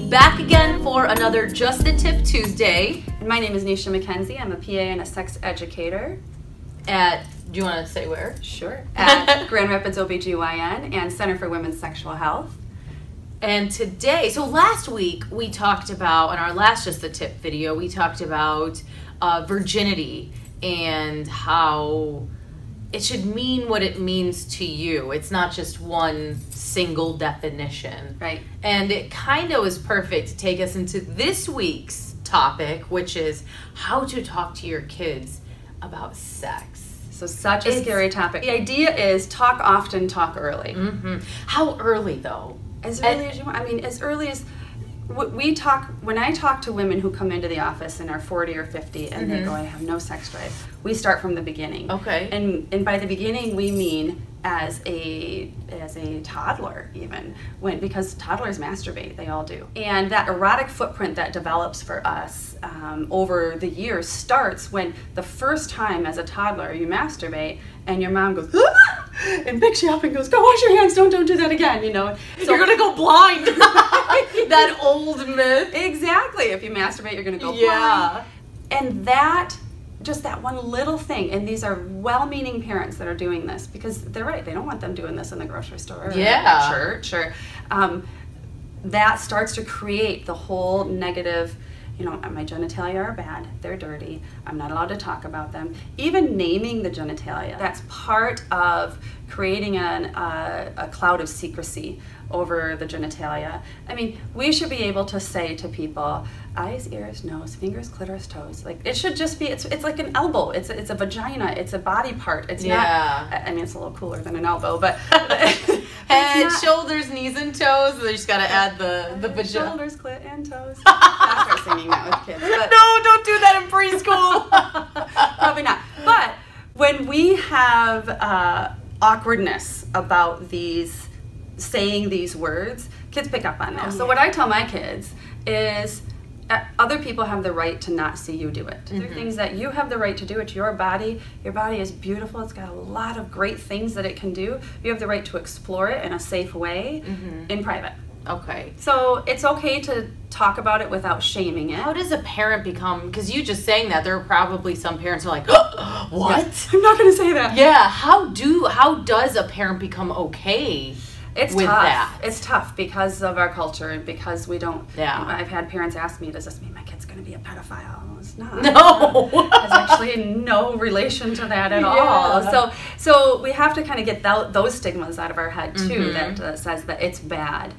Back again for another Just a Tip Tuesday. My name is Nisha McKenzie. I'm a PA and a sex educator At, do you want to say where? Sure. At Grand Rapids OBGYN and Center for Women's Sexual Health. And today, so last week we talked about, in our last Just a Tip video, we talked about virginity and how it should mean what it means to you. It's not just one single definition. Right. And it kind of was perfect to take us into this week's topic, which is how to talk to your kids about sex. So such a scary topic. The idea is talk often, talk early. Mm-hmm. How early though? As early as you want. I mean, as early as we talk. When I talk to women who come into the office and are 40 or 50 and they go, I have no sex drive, we start from the beginning. Okay. And by the beginning we mean as a toddler even, because toddlers masturbate, they all do. And that erotic footprint that develops for us over the years starts when the first time as a toddler you masturbate and your mom goes, ah! and picks you up and goes, go wash your hands, don't do that again, you know. So you're gonna go blind. That old myth. Exactly. If you masturbate, you're gonna go blind. And just that one little thing, and these are well-meaning parents that are doing this, because they're right, they don't want them doing this in the grocery store or at church, or that starts to create the whole negative, you know, my genitalia are bad, they're dirty, I'm not allowed to talk about them. Even naming the genitalia, that's part of creating a cloud of secrecy over the genitalia. I mean, we should be able to say to people, eyes, ears, nose, fingers, clitoris, toes. Like, it should just be, it's like an elbow, it's a vagina, it's a body part. It's not, I mean, it's a little cooler than an elbow, but head, shoulders, knees, and toes. They just gotta add the vagina. Shoulders, clit, and toes. I'll start singing that with kids. But no, don't do that in preschool. Probably not. But when we have awkwardness about saying these words, kids pick up on this. So what I tell my kids is other people have the right to not see you do it. There are things that you have the right to do. It's your body. Your body is beautiful. It's got a lot of great things that it can do. You have the right to explore it in a safe way in private. Okay. So it's okay to talk about it without shaming it. How does a parent become, because you just saying that, there are probably some parents who are like, oh, what? Yeah, I'm not going to say that. Yeah, how does a parent become okay with tough. That? It's tough because of our culture and because we don't, yeah. I've had parents ask me, does this mean my kid's going to be a pedophile? It's not. No. There's actually no relation to that at all. So we have to kind of get those stigmas out of our head too, that says that it's bad.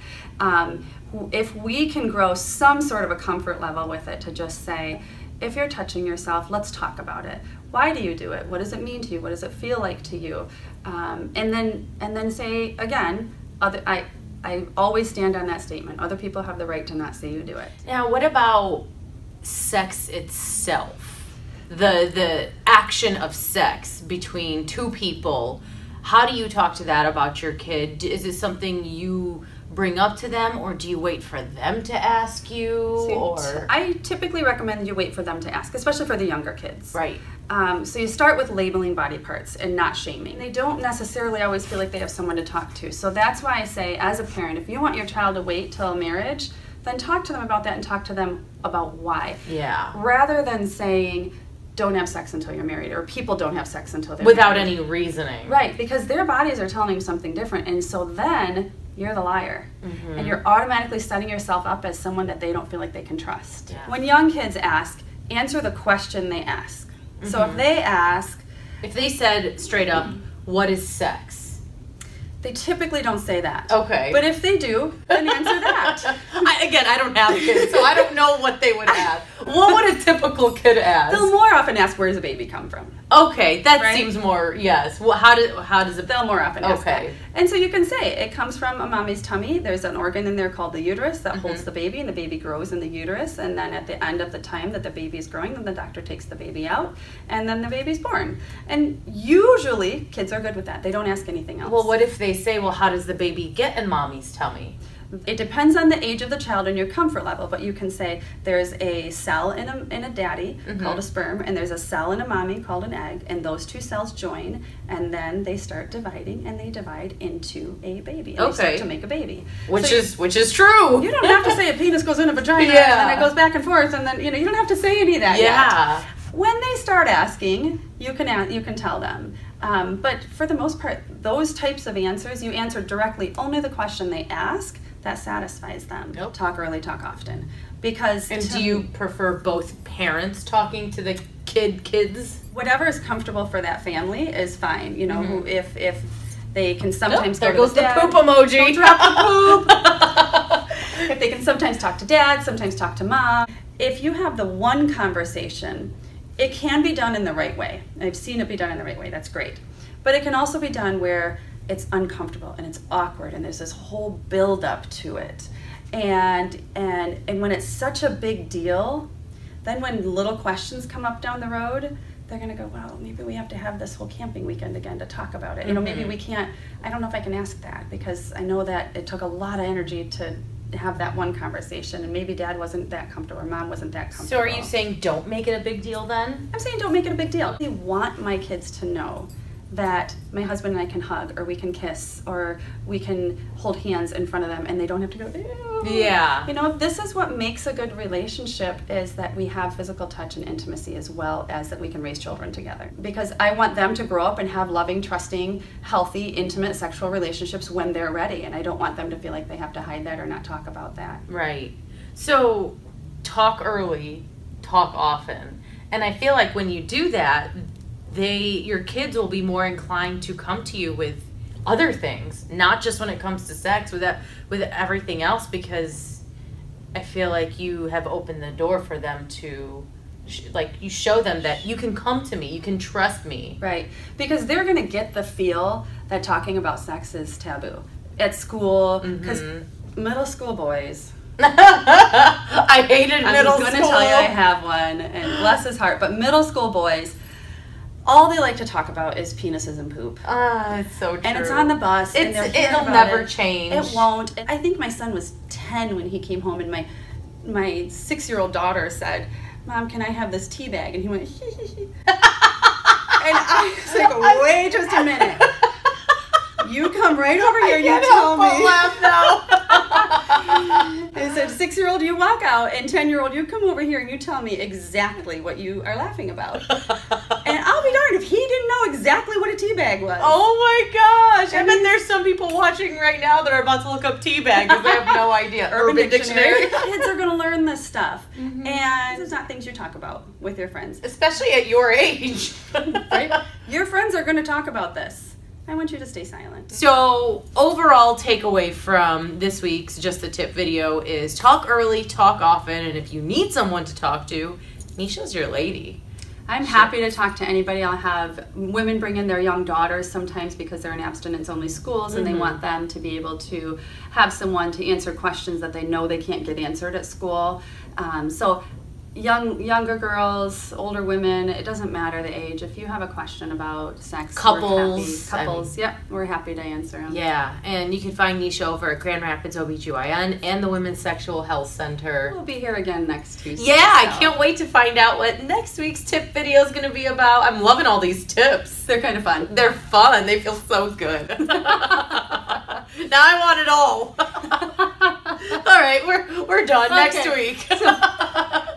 If we can grow some sort of a comfort level with it, to just say, if you're touching yourself, let's talk about it. Why do you do it? What does it mean to you? What does it feel like to you? And then say again, I always stand on that statement. Other people have the right to not see you do it. Now, what about sex itself? The action of sex between two people. How do you talk to that about your kid? Is it something you bring up to them, or do you wait for them to ask you? I typically recommend you wait for them to ask, especially for the younger kids. Right. So you start with labeling body parts and not shaming. They don't necessarily always feel like they have someone to talk to. So that's why I say, as a parent, if you want your child to wait till marriage, then talk to them about that and talk to them about why. Yeah. Rather than saying, don't have sex until you're married, or people don't have sex until they're without married. any reasoning. Right, because their bodies are telling them something different, and so then you're the liar. And you're automatically setting yourself up as someone that they don't feel like they can trust. Yeah. When young kids ask, answer the question they ask. So if they ask... If they said straight up, what is sex? They typically don't say that. Okay. But if they do, then answer that. I don't have kids, so I don't know what they would ask. What would a typical kid ask? They'll more often ask, where does a baby come from? Okay, that seems more, yes. Well, how does it... They'll more often ask that. And so you can say, it comes from a mommy's tummy. There's an organ in there called the uterus that holds the baby, and the baby grows in the uterus, and then at the end of the time that the baby is growing, then the doctor takes the baby out, and then the baby's born. And usually, kids are good with that. They don't ask anything else. Well, what if they say, well, how does the baby get in mommy's tummy? It depends on the age of the child and your comfort level, but you can say there's a cell in a daddy called a sperm, and there's a cell in a mommy called an egg, and those two cells join, and then they start dividing, and they divide into a baby. And they start to make a baby. Which is true. You don't have to say a penis goes in a vagina and it goes back and forth, and then you don't have to say any of that yet. When they start asking, you can tell them. But for the most part, those types of answers, you answer directly only the question they ask. That satisfies them. Talk early, talk often. Because do you prefer both parents talking to the kids? Whatever is comfortable for that family is fine. You know, if they can sometimes there goes the poop emoji. Don't drop the poop. If they can sometimes talk to dad, sometimes talk to mom. If you have the one conversation, it can be done in the right way. I've seen it be done in the right way. That's great. But it can also be done where it's uncomfortable and it's awkward and there's this whole build up to it. And when it's such a big deal, then when little questions come up down the road, they're going to go, well, maybe we have to have this whole camping weekend again to talk about it. You know, maybe we can't, I don't know if I can ask that, because I know that it took a lot of energy to have that one conversation, and maybe dad wasn't that comfortable or mom wasn't that comfortable. So are you saying don't make it a big deal then? I'm saying don't make it a big deal. I want my kids to know that my husband and I can hug, or we can kiss, or we can hold hands in front of them, and they don't have to go, ew. Yeah. You know, this is what makes a good relationship, is that we have physical touch and intimacy, as well as that we can raise children together. Because I want them to grow up and have loving, trusting, healthy, intimate sexual relationships when they're ready, and I don't want them to feel like they have to hide that or not talk about that. Right. So talk early, talk often. And I feel like when you do that, your kids will be more inclined to come to you with other things, not just when it comes to sex, with everything else, because I feel like you have opened the door for them to, you show them that you can come to me, you can trust me. Right, because they're going to get the feel that talking about sex is taboo at school, because middle school boys. I hated middle school. I'm going to tell you I have one, and bless his heart, but middle school boys, all they like to talk about is penises and poop. It's so true. And it's on the bus. It'll never change. It won't. I think my son was 10 when he came home, and my 6-year-old daughter said, "Mom, can I have this tea bag?" And he went, hee hee hee. And I was like, wait just a minute. You come right over here and you tell me. Laugh now. I said, 6-year-old, you walk out, and 10-year-old, you come over here and you tell me exactly what you are laughing about. And I'll be darned if he didn't know exactly what a tea bag was. Oh my gosh. I bet there's some people watching right now that are about to look up tea bag because they have no idea. Urban Dictionary. Kids are going to learn this stuff. And it's not things you talk about with your friends. Especially at your age. Right? Your friends are going to talk about this. I want you to stay silent. So, overall takeaway from this week's Just the Tip video is talk early, talk often, and if you need someone to talk to, Nisha's your lady. I'm happy to talk to anybody. I'll have women bring in their young daughters sometimes because they're in abstinence-only schools, and they want them to be able to have someone to answer questions that they know they can't get answered at school. So younger girls, older women, it doesn't matter the age. If you have a question about sex, couples, yep, we're happy to answer them. Yeah, and you can find Nisha over at Grand Rapids OBGYN and the Women's Sexual Health Center. We'll be here again next Tuesday. Yeah, I can't wait to find out what next week's tip video is going to be about. I'm loving all these tips. They're kind of fun. They're fun. They feel so good. Now I want it all. All right, we're done. Next week. So,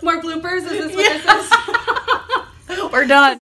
more bloopers? Is this what this is? We're done.